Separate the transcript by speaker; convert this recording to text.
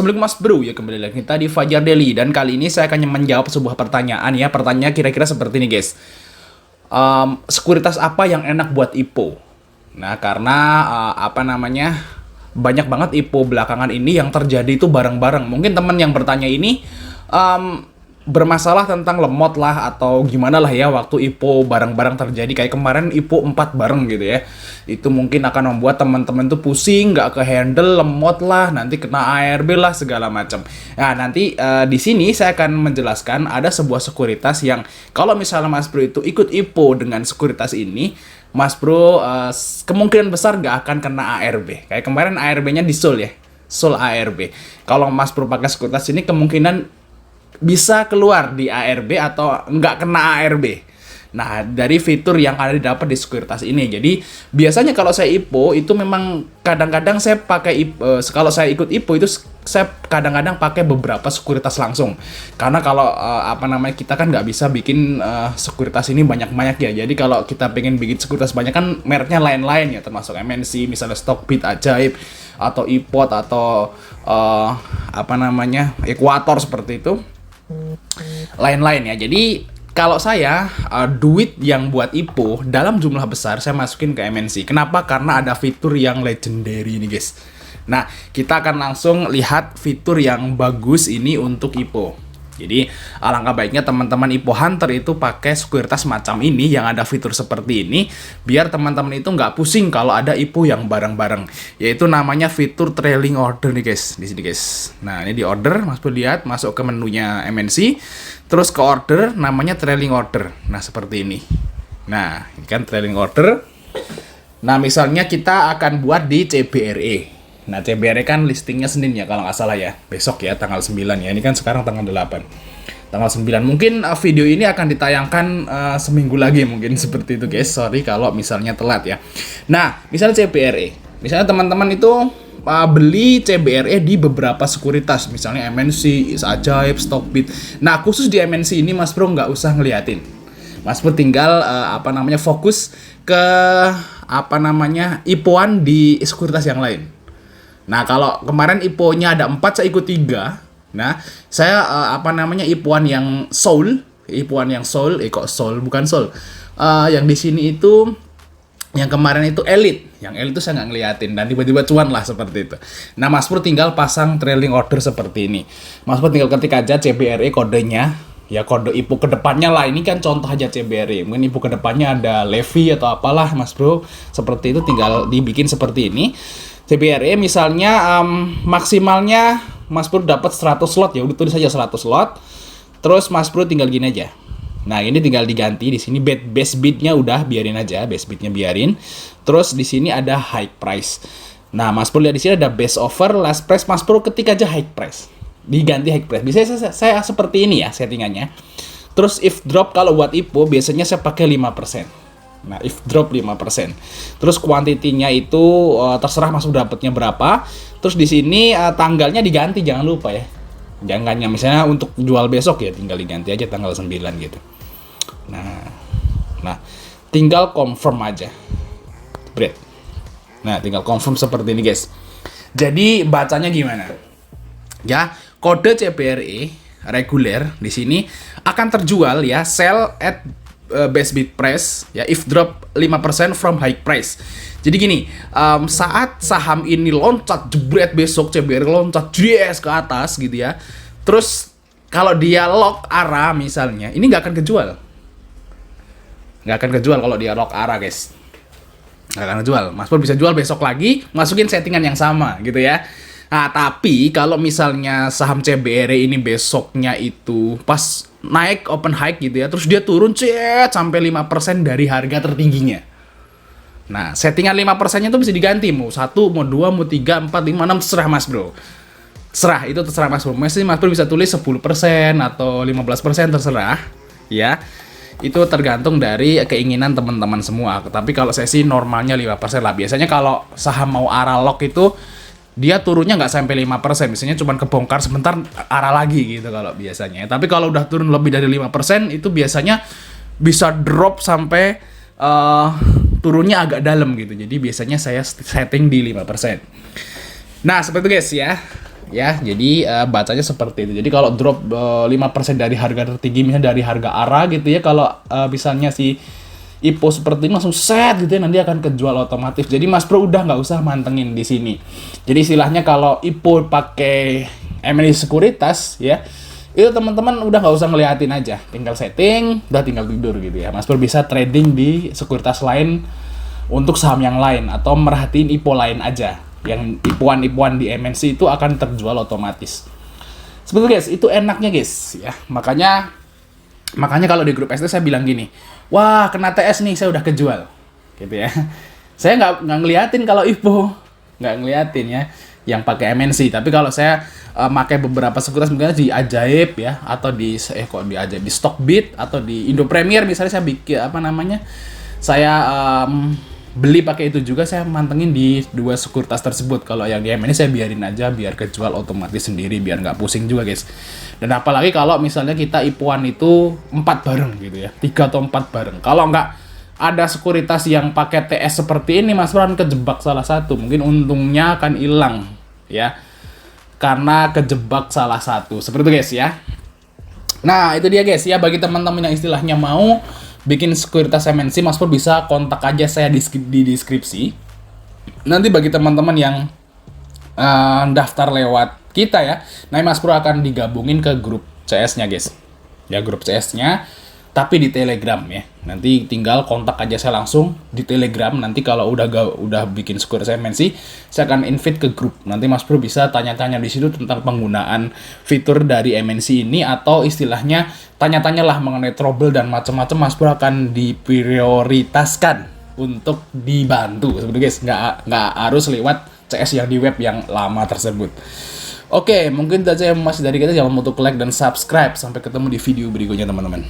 Speaker 1: Assalamualaikum Mas Bro, ya kembali lagi kita di Fajar Daily. Dan kali ini saya akan menjawab sebuah pertanyaan ya. Pertanyaannya kira-kira seperti ini guys. Sekuritas apa yang enak buat IPO? Nah karena banyak banget IPO belakangan ini yang terjadi itu bareng-bareng. Mungkin teman yang bertanya ini bermasalah tentang lemot lah atau gimana lah ya waktu IPO bareng-bareng terjadi kayak kemarin IPO 4 bareng gitu ya. Itu mungkin akan membuat teman-teman tuh pusing, nggak ke handle, lemot lah, nanti kena ARB lah segala macam. Nah, nanti di sini saya akan menjelaskan ada sebuah sekuritas yang kalau misalnya Mas Bro itu ikut IPO dengan sekuritas ini, Mas Bro kemungkinan besar nggak akan kena ARB. Kayak kemarin ARB-nya di Sol ya. Sol ARB. Kalau Mas Bro pakai sekuritas ini kemungkinan bisa keluar di ARB atau nggak kena ARB. Nah, dari fitur yang ada didapat di sekuritas ini. Jadi, biasanya kalau saya IPO itu memang kadang-kadang saya pakai kalau saya ikut IPO itu saya kadang-kadang pakai beberapa sekuritas langsung. Karena kalau kita kan nggak bisa bikin sekuritas ini banyak-banyak ya. Jadi, kalau kita pengen bikin sekuritas banyak kan mereknya lain-lain ya, termasuk MNC, misalnya Stockbit, Ajaib, atau iPod atau Equator seperti itu. Lain-lain ya. Jadi kalau saya duit yang buat IPO dalam jumlah besar saya masukin ke MNC. Kenapa? Karena ada fitur yang legendary ini guys. Nah, kita akan langsung lihat fitur yang bagus ini untuk IPO. Jadi alangkah baiknya teman-teman IPO Hunter itu pakai sekuritas macam ini yang ada fitur seperti ini, biar teman-teman itu nggak pusing kalau ada IPO yang bareng-bareng. Yaitu namanya fitur trailing order nih guys, di sini guys. Nah ini di order, Mas Bro lihat, masuk ke menunya MNC, terus ke order, namanya trailing order. Nah seperti ini. Nah ini kan trailing order. Nah misalnya kita akan buat di CBRE. Nah, CBRE kan listingnya Senin ya, kalau nggak salah ya. Besok ya, tanggal 9 ya. Ini kan sekarang tanggal 8. Tanggal 9. Mungkin video ini akan ditayangkan seminggu lagi mungkin seperti itu guys. Sorry kalau misalnya telat ya. Nah, misalnya CBRE. Misalnya teman-teman itu beli CBRE di beberapa sekuritas. Misalnya MNC, Ajaib, Stockbit. Nah, khusus di MNC ini Mas Bro nggak usah ngeliatin. Mas Bro tinggal fokus ke IPO-an di sekuritas yang lain. Nah, kalau kemarin IPO-nya ada 4, saya ikut 3. Nah, saya IPO-an yang Soul, kok Soul bukan Soul. Yang di sini itu yang kemarin itu Elite. Yang Elite itu saya nggak ngeliatin dan tiba-tiba cuan lah seperti itu. Nah, Mas Pur tinggal pasang trailing order seperti ini. Mas Pur tinggal ketik aja CBRE kodenya. Ya kode IPO kedepannya lah, ini kan contoh aja CBRE. Mungkin IPO kedepannya ada Levy atau apalah Mas Bro. Seperti itu tinggal dibikin seperti ini. CBRE misalnya maksimalnya Mas Bro dapat 100 slot ya, udah tulis saja 100 slot. Terus Mas Bro tinggal gini aja. Nah, ini tinggal diganti di sini base bidnya udah biarin aja, base bidnya biarin. Terus di sini ada high price. Nah, Mas Bro lihat di sini ada base offer, last price, Mas Bro ketik aja high price. Diganti high price. Biasanya saya seperti ini ya settingannya. Terus if drop kalau buat IPO biasanya saya pakai 5%. Nah, if drop 5%. Terus kuantitinya itu terserah Mas Bro dapatnya berapa. Terus di sini tanggalnya diganti, jangan lupa ya. Jangan misalnya untuk jual besok ya tinggal diganti aja tanggal 9 gitu. Nah, tinggal confirm aja. Bread. Nah, tinggal confirm seperti ini, guys. Jadi bacanya gimana? Ya, kode CBRE reguler di sini akan terjual ya, sell at best bid price ya, if drop 5% from high price. Jadi gini, saat saham ini loncat jebret besok CBRE loncat yes ke atas gitu ya. Terus kalau dia lock arah misalnya, ini nggak akan kejual. Nggak akan kejual kalau dia lock arah, guys. Nggak akan kejual. Mas Pur bisa jual besok lagi, masukin settingan yang sama gitu ya. Nah, tapi kalau misalnya saham CBRE ini besoknya itu pas naik open high gitu ya, terus dia turun sampai 5% dari harga tertingginya. Nah, settingan 5%-nya itu bisa diganti, mau 1, mau 2, mau 3, 4, 5, 6, terserah Mas Bro. Terserah, itu terserah Mas Bro. Mesti Mas Bro bisa tulis 10% atau 15% terserah, ya. Itu tergantung dari keinginan teman-teman semua. Tapi kalau saya sih normalnya 5% lah. Biasanya kalau saham mau arah lock itu dia turunnya nggak sampai 5%, misalnya cuma kebongkar sebentar arah lagi gitu kalau biasanya. Tapi kalau udah turun lebih dari 5% itu biasanya bisa drop sampai turunnya agak dalam gitu. Jadi biasanya saya setting di 5%. Nah, seperti itu guys ya. ya. Jadi bacanya seperti itu. Jadi kalau drop 5% dari harga tertinggi, misalnya dari harga ARA gitu ya, kalau misalnya si IPO seperti ini langsung set gitu ya, nanti akan kejual otomatis. Jadi Mas Bro udah nggak usah mantengin di sini. Jadi istilahnya kalau IPO pakai MNI sekuritas ya, itu teman-teman udah nggak usah ngeliatin aja, tinggal setting, udah tinggal tidur gitu ya. Mas Pur bisa trading di sekuritas lain untuk saham yang lain, atau merhatiin IPO lain aja. Yang IPO-an di MNC itu akan terjual otomatis. Sebetulnya guys, itu enaknya guys ya. Makanya kalau di grup ST saya bilang gini, wah kena TS nih, saya udah kejual gitu ya. Saya nggak ngeliatin kalau IPO, nggak ngeliatin ya yang pakai MNC. Tapi kalau saya pakai beberapa sekuritas misalnya di Ajaib ya, atau di di Ajaib, di Stockbit atau di Indo Premier misalnya, saya bikin saya beli pakai itu juga, saya mantengin di dua sekuritas tersebut. Kalau yang di MNC saya biarin aja, biar kejual otomatis sendiri, biar nggak pusing juga guys. Dan apalagi kalau misalnya kita IPO-an itu 4 bareng gitu ya, 3 atau 4 bareng. Kalau nggak ada sekuritas yang pakai TS seperti ini, Mas Bro akan kejebak salah satu. Mungkin untungnya akan hilang ya, karena kejebak salah satu. Seperti itu guys ya. Nah itu dia guys ya, bagi teman-teman yang istilahnya mau bikin sekuritas MNC, Mas Bro bisa kontak aja saya di deskripsi. Nanti bagi teman-teman yang daftar lewat kita ya, nah Mas Bro akan digabungin ke grup CS-nya guys. Ya grup CS-nya, tapi di Telegram ya. Nanti tinggal kontak aja saya langsung di Telegram. Nanti kalau udah bikin sekuritas MNC, saya akan invite ke grup. Nanti Mas Bro bisa tanya-tanya di situ tentang penggunaan fitur dari MNC ini, atau istilahnya tanya-tanyalah mengenai trouble dan macam-macam. Mas Bro akan diprioritaskan untuk dibantu. Sebenarnya guys, nggak harus lewat CS yang di web yang lama tersebut. Oke, mungkin itu aja yang masih dari kita. Jangan lupa untuk like dan subscribe. Sampai ketemu di video berikutnya teman-teman.